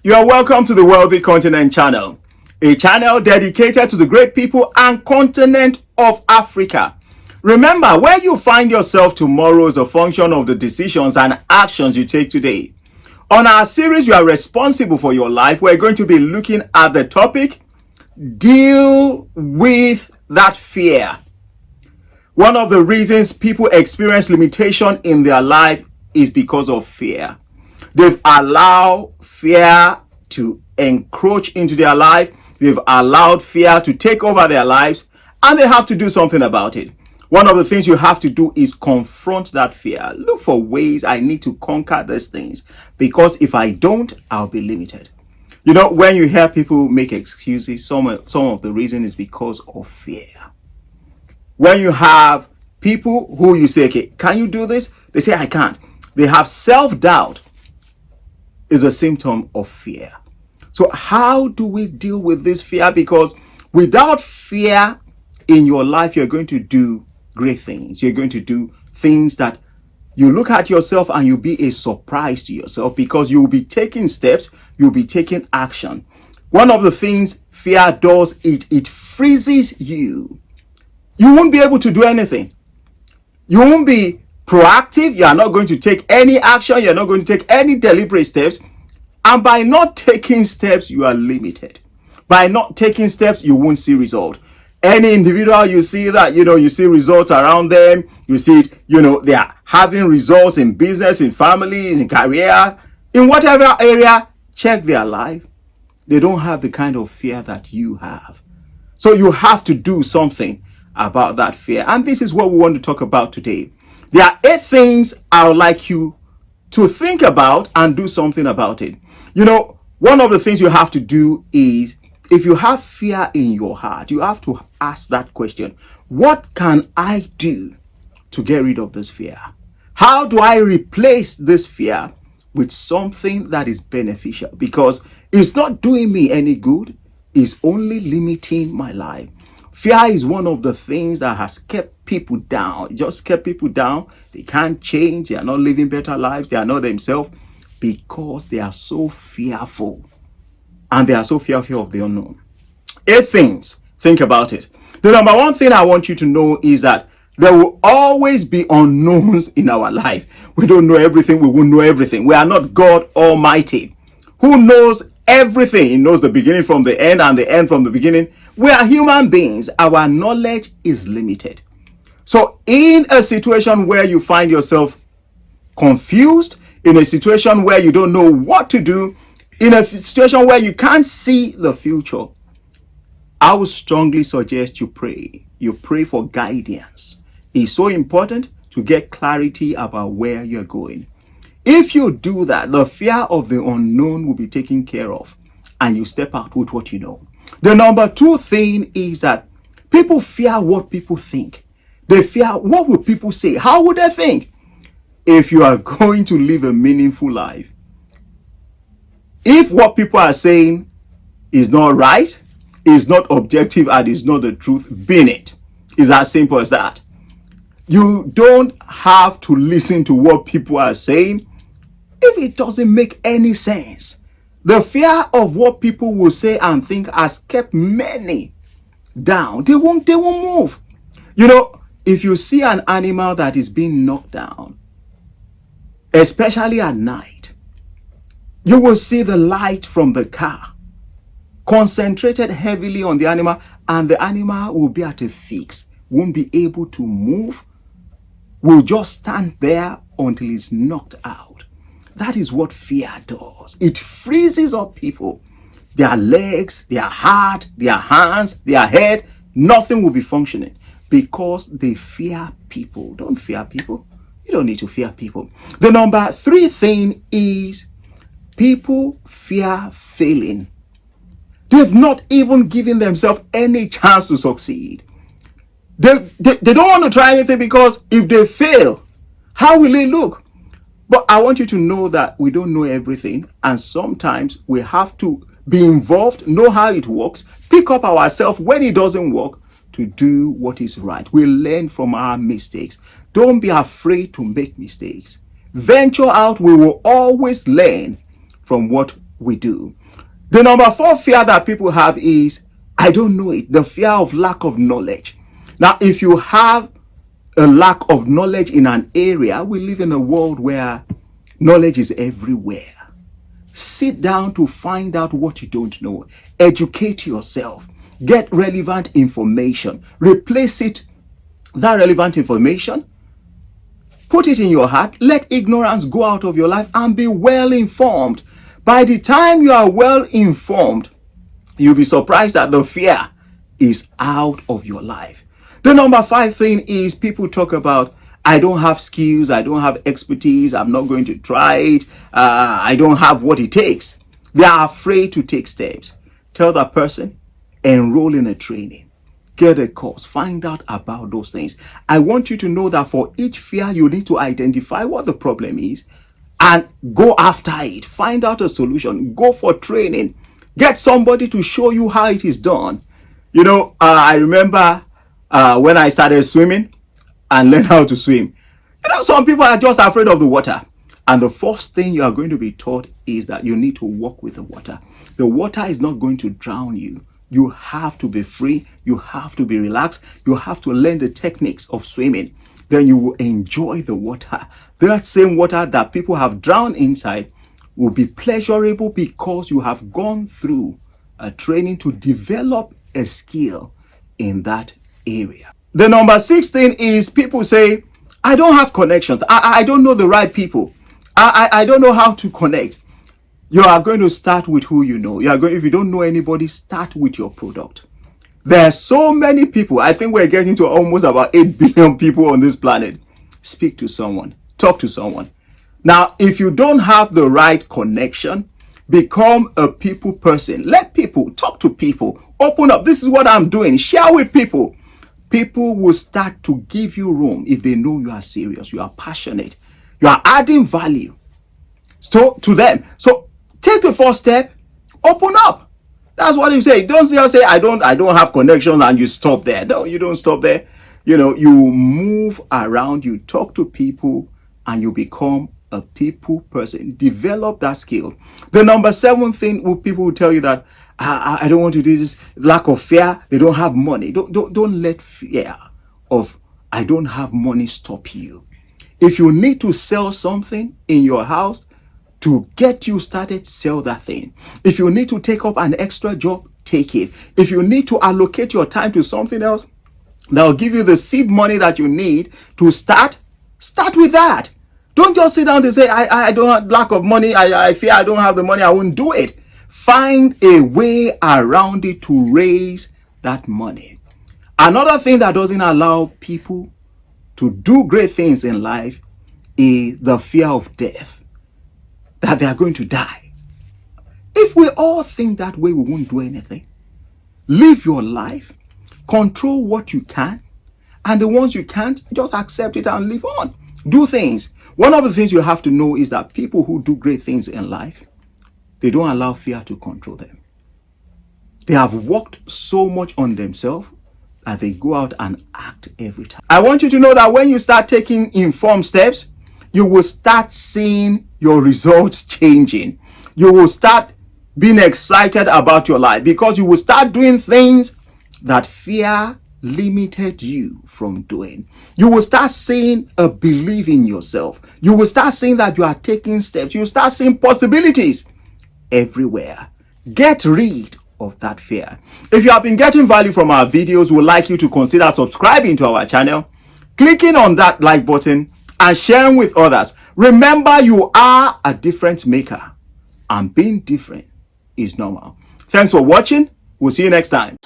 You are welcome to the Wealthy Continent channel, a channel dedicated to the great people and continent of Africa. Remember, where you find yourself tomorrow is a function of the decisions and actions you take today. On our series, You Are Responsible for Your Life, we're going to be looking at the topic, Deal with That Fear. One of the reasons people experience limitation in their life is because of fear. They've allowed fear to encroach into their life. They've allowed fear to take over their lives, and they have to do something about it. One of the things you have to do is confront that fear. Look for ways I need to conquer these things, because if I don't, I'll be limited. You know, when you hear people make excuses, some of the reason is because of fear. When you have people who you say, okay, can you do this? They say, I can't. They have self-doubt. Is a symptom of fear. So how do we deal with this fear? Because without fear in your life, you're going to do great things. You're going to do things that you look at yourself and you'll be a surprise to yourself, because you'll be taking steps, you'll be taking action. One of the things fear does, it freezes you. You won't be able to do anything. You won't be proactive. You are not going to take any action. You're not going to take any deliberate steps. And by not taking steps, you are limited. By not taking steps, you won't see result. Any individual you see that, you see results around them, you see, they are having results in business, in families, in career, in whatever area, check their life. They don't have the kind of fear that you have. So you have to do something about that fear. And this is what we want to talk about today. There are 8 things I would like you to think about and do something about it. One of the things you have to do is, if you have fear in your heart, you have to ask that question. What can I do to get rid of this fear? How do I replace this fear with something that is beneficial? Because it's not doing me any good. It's only limiting my life. Fear is one of the things that has kept people down. It just kept people down. They can't change. They are not living better lives. They are not themselves, because they are so fearful. And they are so fearful of the unknown. 8 things. Think about it. The number one thing I want you to know is that there will always be unknowns in our life. We don't know everything. We won't know everything. We are not God Almighty, who knows everything. He knows the beginning from the end and the end from the beginning. We are human beings. Our knowledge is limited. So in a situation where you find yourself confused, in a situation where you don't know what to do, in a situation where you can't see the future, I would strongly suggest you pray. You pray for guidance. It's so important to get clarity about where you're going. If you do that, the fear of the unknown will be taken care of, and you step out with what you know. The number 2 thing is that people fear what people think. They fear, what will people say? How would they think? If you are going to live a meaningful life, if what people are saying is not right, is not objective, and is not the truth, bin it. It's as simple as that. You don't have to listen to what people are saying if it doesn't make any sense. The fear of what people will say and think has kept many down. They won't move. If you see an animal that is being knocked down, especially at night, you will see the light from the car concentrated heavily on the animal, and the animal will be at a fix, won't be able to move, will just stand there until it's knocked out. That is what fear does. It freezes up people. Their legs, their heart, their hands, their head, nothing will be functioning, because they fear people. Don't fear people. You don't need to fear people. The number 3 thing is people fear failing. They've not even given themselves any chance to succeed. They don't want to try anything, because if they fail, how will it look? But I want you to know that we don't know everything, and sometimes we have to be involved, know how it works, pick up ourselves when it doesn't work, to do what is right. We learn from our mistakes. Don't be afraid to make mistakes. Venture out. We will always learn from what we do. The number 4 fear that people have is, I don't know it. The fear of lack of knowledge. Now, if you have a lack of knowledge in an area, we live in a world where knowledge is everywhere. Sit down to find out what you don't know. Educate yourself. Get relevant information. Replace it, that relevant information. Put it in your heart. Let ignorance go out of your life and be well informed. By the time you are well informed, you'll be surprised that the fear is out of your life. The number 5 thing is people talk about, I don't have skills, I don't have expertise, I'm not going to try it, I don't have what it takes. They are afraid to take steps. Tell that person, enroll in a training, get a course, find out about those things. I want you to know that for each fear, you need to identify what the problem is and go after it. Find out a solution. Go for training. Get somebody to show you how it is done. You know, I remember when I started swimming and learned how to swim. You know, some people are just afraid of the water. And the first thing you are going to be taught is that you need to walk with the water. The water is not going to drown you. You have to be free. You have to be relaxed. You have to learn the techniques of swimming. Then you will enjoy the water. That same water that people have drowned inside will be pleasurable because you have gone through a training to develop a skill in that area. The number 6 thing is people say, I don't have connections. I don't know the right people. I don't know how to connect. You are going to start with who you know. If you don't know anybody, start with your product. There are so many people. I think we're getting to almost about 8 billion people on this planet. Speak to someone. Talk to someone. Now, if you don't have the right connection, become a people person. Let people talk to people. Open up. This is what I'm doing. Share with people. People will start to give you room if they know you are serious, you are passionate, you are adding value to them. So take the first step. Open up. That's what you say. Don't just say I don't have connections and you stop there. No, you don't stop there. You know, you move around, you talk to people, and you become a people person. Develop that skill. The number 7 thing people will tell you that I don't want to do this, lack of fear, they don't have money. Don't let fear of I don't have money stop you. If you need to sell something in your house to get you started, sell that thing. If you need to take up an extra job, take it. If you need to allocate your time to something else that will give you the seed money that you need to start with that. Don't just sit down and say, I don't have lack of money, I fear I don't have the money, I won't do it. Find a way around it to raise that money. Another thing that doesn't allow people to do great things in life is the fear of death, that they are going to die. If we all think that way, we won't do anything. Live your life, control what you can, and the ones you can't, just accept it and live on. Do things. One of the things you have to know is that people who do great things in life, they don't allow fear to control them. They have worked so much on themselves that they go out and act every time. I want you to know that when you start taking informed steps, you will start seeing your results changing. You will start being excited about your life because you will start doing things that fear limited you from doing. You will start seeing a belief in yourself. You will start seeing that you are taking steps. You will start seeing possibilities everywhere. Get rid of that fear. If you have been getting value from our videos, we would like you to consider subscribing to our channel, clicking on that like button, and sharing with others. Remember, you are a difference maker, and being different is normal. Thanks for watching. We'll see you next time.